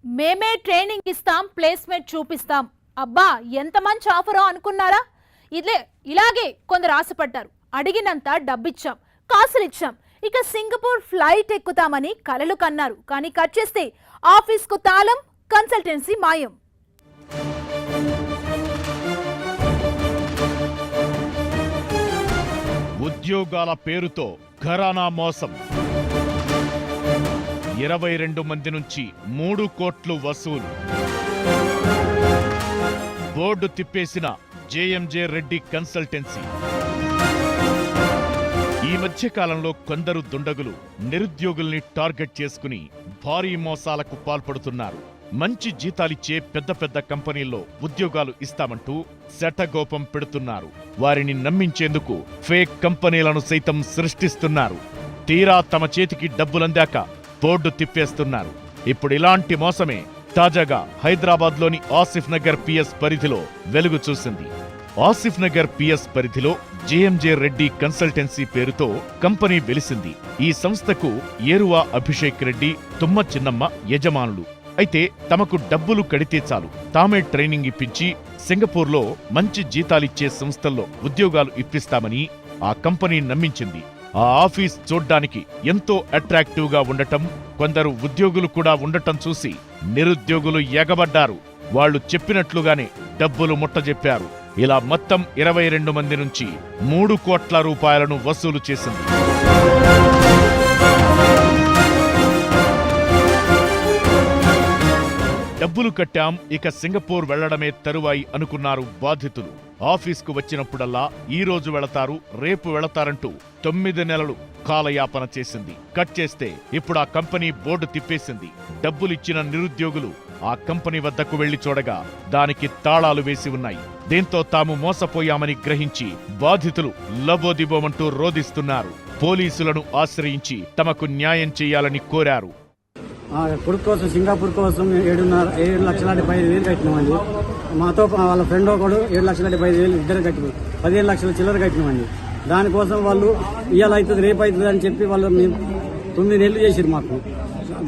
మేమే ట్రైనింగ్ ఇస్తాం, ప్లేస్మెంట్ చూపిస్తాం. అబ్బా ఎంత మంచి ఆఫరో అనుకున్నారా? ఇలాగే కొందరు ఆశపడ్డారు. అడిగినంత డబ్బిచ్చాం, కాసులిచ్చాం, ఇక సింగపూర్ ఫ్లైట్ ఎక్కుతామని కలలు కన్నారు. కానీ కట్ చేస్తే ఆఫీస్కు తాళం, కన్సల్టెన్సీ మాయం. ఉద్యోగాల పేరుతో ఘరానా మోసం. 22 మంది నుంచి 3 కోట్లు వసూలు. బోర్డు తిప్పేసిన జేఎంజే రెడ్డి కన్సల్టెన్సీ. ఈ మధ్యకాలంలో కొందరు దుండగులు నిరుద్యోగుల్ని టార్గెట్ చేసుకుని భారీ మోసాలకు పాల్పడుతున్నారు. మంచి జీతాలిచ్చే పెద్ద పెద్ద కంపెనీల్లో ఉద్యోగాలు ఇస్తామంటూ శటగోపం పెడుతున్నారు. వారిని నమ్మించేందుకు ఫేక్ కంపెనీలను సైతం సృష్టిస్తున్నారు. తీరా తమ చేతికి డబ్బులందాక బోర్డు తిప్పేస్తున్నారు. ఇప్పుడు ఇలాంటి మోసమే తాజాగా హైదరాబాద్లోని ఆసిఫ్ నగర్ పిఎస్ పరిధిలో వెలుగు చూసింది. ఆసిఫ్ నగర్ పిఎస్ పరిధిలో జేఎంజే రెడ్డి కన్సల్టెన్సీ పేరుతో కంపెనీ వెలిసింది. ఈ సంస్థకు ఏరువా అభిషేక్ రెడ్డి, తుమ్మ చిన్నమ్మ యజమానులు. అయితే తమకు డబ్బులు కడితే చాలు, తామే ట్రైనింగ్ ఇప్పించి సింగపూర్లో మంచి జీతాలిచ్చే సంస్థల్లో ఉద్యోగాలు ఇప్పిస్తామని ఆ కంపెనీ నమ్మించింది. ఆ ఆఫీస్ చూడ్డానికి ఎంతో అట్రాక్టివ్ గా ఉండటం, కొందరు ఉద్యోగులు కూడా ఉండటం చూసి నిరుద్యోగులు ఎగబడ్డారు. వాళ్లు చెప్పినట్లుగానే డబ్బులు ముట్టజెప్పారు. ఇలా మొత్తం 22 మంది నుంచి 3 కోట్ల రూపాయలను వసూలు చేసింది. డబ్బులు కట్టాం, ఇక సింగపూర్ వెళ్లడమే తరువాయి అనుకున్నారు బాధితులు. ఆఫీస్కు వచ్చినప్పుడల్లా ఈ రోజు వెళతారు, రేపు వెళతారంటూ 9 నెలలు కాలయాపన చేసింది. కట్ చేస్తే ఇప్పుడు ఆ కంపెనీ బోర్డు తిప్పేసింది. డబ్బులిచ్చిన నిరుద్యోగులు ఆ కంపెనీ వద్దకు వెళ్లి చూడగా దానికి తాళాలు వేసి ఉన్నాయి. దీంతో తాము మోసపోయామని గ్రహించి బాధితులు లబోదిబోమంటూ రోదిస్తున్నారు. పోలీసులను ఆశ్రయించి తమకు న్యాయం చేయాలని కోరారు. కొడుకు కోసం సింగపూర్ కోసం 7,75,000 కట్టినామండి. మాతో వాళ్ళ ఫ్రెండ్ ఒకడు 7,75,000 ఇద్దరు కట్టినాం. 15 లక్షల చిల్లర కట్టినామండి. దానికోసం వాళ్ళు ఇవాళ అవుతుంది, రేపు అవుతుంది అని చెప్పి వాళ్ళు 9 నెలలు చేసారు మాకు.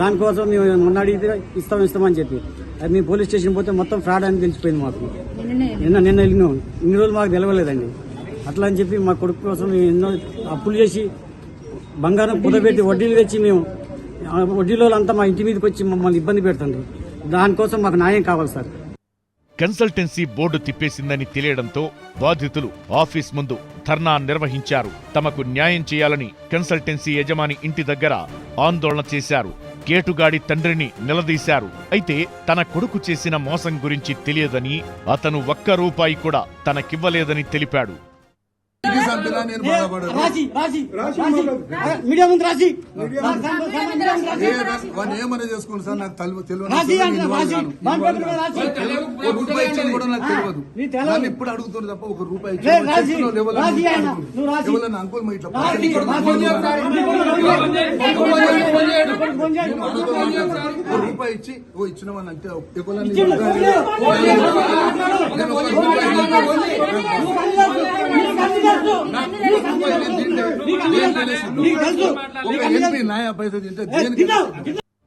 దానికోసం మేము మొన్న అడిగితే ఇస్తామని చెప్పి అది మేము పోలీస్ స్టేషన్ పోతే మొత్తం ఫ్రాడ్ అని తెలిసిపోయింది మాకు. నిన్న వెళ్ళినాం. ఇన్ని రోజులు మాకు తెలవలేదండి. అట్లా అని చెప్పి మా కొడుకు కోసం మేము ఎన్నో అప్పులు చేసి బంగారం కుదబెట్టి వడ్డీలు తెచ్చి మేము వడ్డీలో అంతా మా ఇంటి మీదకి వచ్చి మమ్మల్ని ఇబ్బంది పెడుతుంది. దానికోసం మాకు న్యాయం కావాలి సార్. కన్సల్టెన్సీ బోర్డు తిప్పేసిందని తెలియడంతో బాధితులు ఆఫీస్ ముందు ధర్నా నిర్వహించారు. తమకు న్యాయం చేయాలని కన్సల్టెన్సీ యజమాని ఇంటి దగ్గర ఆందోళన చేశారు. కేటుగాడి తండ్రిని నిలదీశారు. అయితే తన కొడుకు చేసిన మోసం గురించి తెలియదని, అతను ₹1 కూడా తనకివ్వలేదని తెలిపాడు. ఏమన్నా చేసుకోండి సార్, నాకు తెలియదు. ఇప్పుడు అడుగుతుంది తప్ప ₹1 అంకుల్ రూపాయి ఇచ్చి ఇచ్చినామని అంటే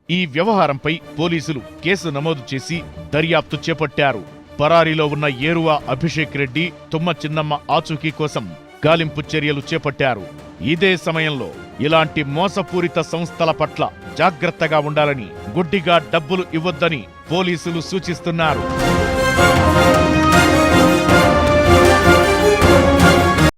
ఈ వ్యవహారంపై పోలీసులు కేసు నమోదు చేసి దర్యాప్తు చేపట్టారు. పరారీలో ఉన్న ఏరువా అభిషేక్ రెడ్డి, తుమ్మ చిన్నమ్మ ఆచూకీ కోసం గాలింపు చర్యలు చేపట్టారు. ఇదే సమయంలో ఇలాంటి మోసపూరిత సంస్థల పట్ల జాగ్రత్తగా ఉండాలని, గుడ్డిగా డబ్బులు ఇవ్వొద్దని పోలీసులు సూచిస్తున్నారు.